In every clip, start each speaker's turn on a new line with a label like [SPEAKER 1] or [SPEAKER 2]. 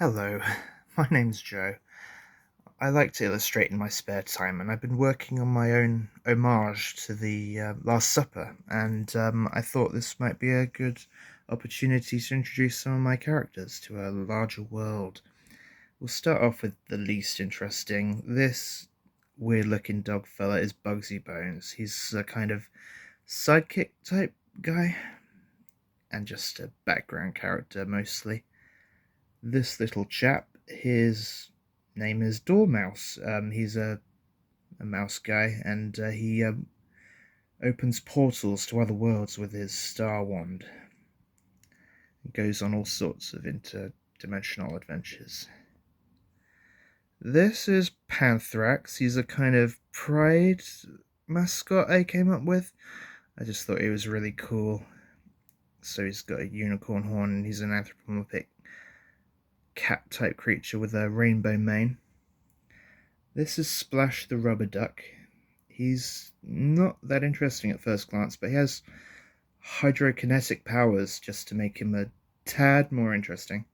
[SPEAKER 1] Hello, my name's Joe. I like to illustrate in my spare time, and I've been working on my own homage to the Last Supper, and I thought this might be a good opportunity to introduce some of my characters to a larger world. We'll start off with the least interesting. This weird-looking dog fella is Bugsy Bones. He's a kind of sidekick type guy, and just a background character mostly. This little chap, his name is Dormouse. He's a mouse guy, and he opens portals to other worlds with his star wand. He goes on all sorts of interdimensional adventures. This is Panthrax. He's a kind of pride mascot I came up with. I just thought he was really cool. So he's got a unicorn horn, and he's an anthropomorphic cat type creature with a rainbow mane. This is Splash the rubber duck. He's not that interesting at first glance, but he has hydrokinetic powers just to make him a tad more interesting.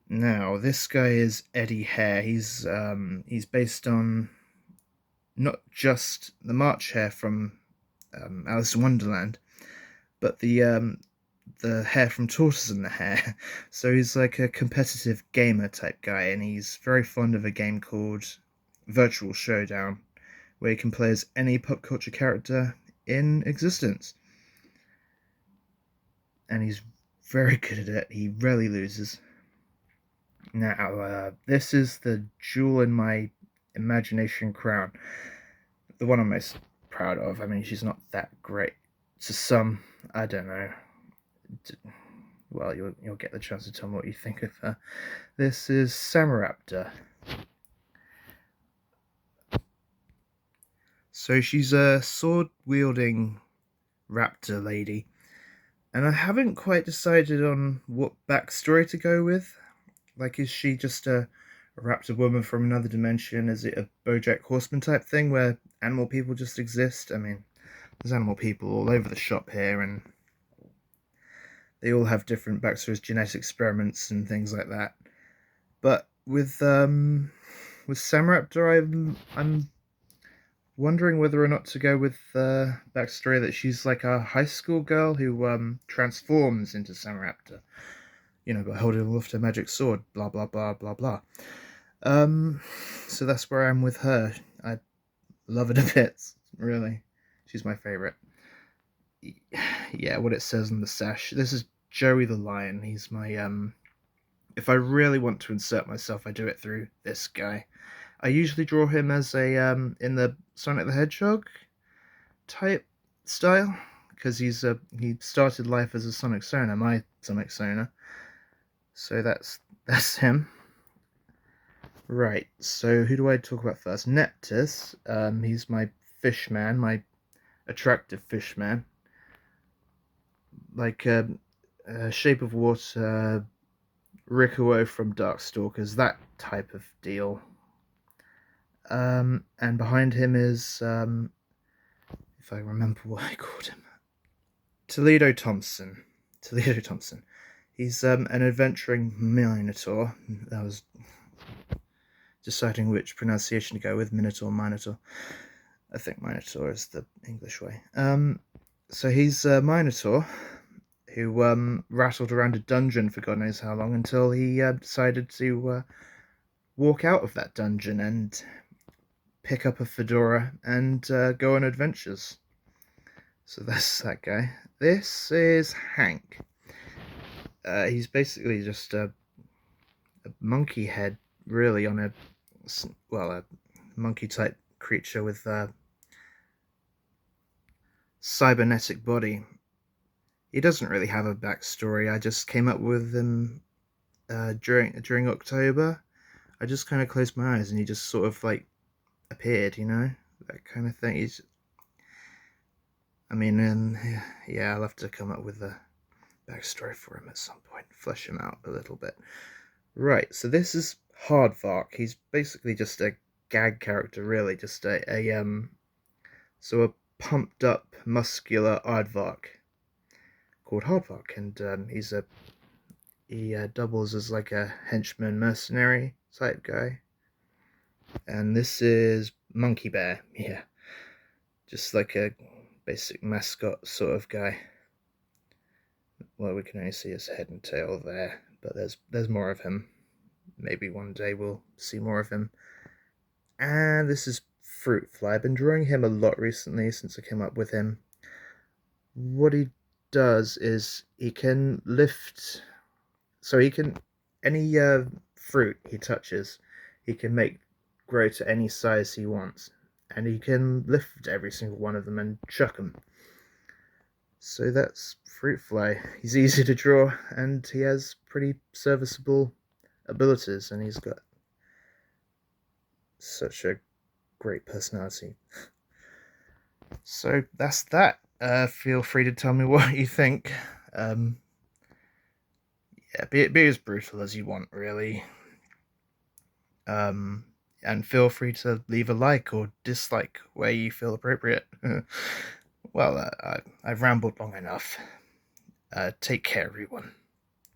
[SPEAKER 1] Now, this guy is Eddie Hare. He's based on not just the March Hare from Alice in Wonderland, but the hare from Tortoise and the Hare. So he's like a competitive gamer type guy, and he's very fond of a game called Virtual Showdown, where you can play as any pop culture character in existence. And he's very good at it. He rarely loses. Now, this is the jewel in my imagination crown. The one I'm most proud of. I mean, she's not that great. To some, I don't know. Well, you'll get the chance to tell me what you think of her. This is Samaraptor. So she's a sword-wielding raptor lady, and I haven't quite decided on what backstory to go with. Like, is she just a raptor woman from another dimension? Is it a BoJack Horseman type thing where animal people just exist? I mean, there's animal people all over the shop here, and they all have different backstories, genetic experiments, and things like that. But with Samraptor, I'm wondering whether or not to go with the backstory that she's like a high school girl who transforms into Samraptor, by holding aloft a magic sword, blah blah blah blah blah. So that's where I'm with her. I love her to bits, really. She's my favorite. Yeah, what it says on the sash. This is Joey the Lion. He's my if I really want to insert myself, I do it through this guy. I usually draw him as a in the Sonic the Hedgehog type style, because he started life as a Sonic Sona, my Sonic Sona. So that's him. Right. So who do I talk about first? Neptus. He's my fish man, my attractive fish man. Like Shape of Water, Rikuo from Darkstalkers, that type of deal. And behind him is, if I remember what I called him, Toledo Thompson. Toledo Thompson. He's an adventuring minotaur. I was deciding which pronunciation to go with, minotaur, minotaur. I think minotaur is the English way. So he's a minotaur who rattled around a dungeon for God knows how long until he decided to walk out of that dungeon and pick up a fedora and go on adventures. So that's that guy. This is Hank. He's basically just a monkey head, really, on a monkey type creature with a cybernetic body. He doesn't really have a backstory. I just came up with him during October. I just kind of closed my eyes and he just sort of like appeared, that kind of thing. Yeah, I'll have to come up with a backstory for him at some point, flesh him out a little bit. Right, so this is Hardvark. He's basically just a gag character, really, just a pumped up, muscular aardvark called Hardvark, and He doubles as like a henchman mercenary type guy. And this is Monkey Bear, yeah. Just like a basic mascot sort of guy. Well, we can only see his head and tail there, but there's more of him. Maybe one day we'll see more of him. And this is Fruit Fly. I've been drawing him a lot recently since I came up with him. What he does is he can lift, so he can, any fruit he touches, he can make grow to any size he wants. And he can lift every single one of them and chuck them. So that's Fruit Fly. He's easy to draw, and he has pretty serviceable abilities, and he's got such a great personality. So that's that. Feel free to tell me what you think. Yeah, be as brutal as you want, really. And feel free to leave a like or dislike where you feel appropriate. Well, I've rambled long enough. Take care, everyone.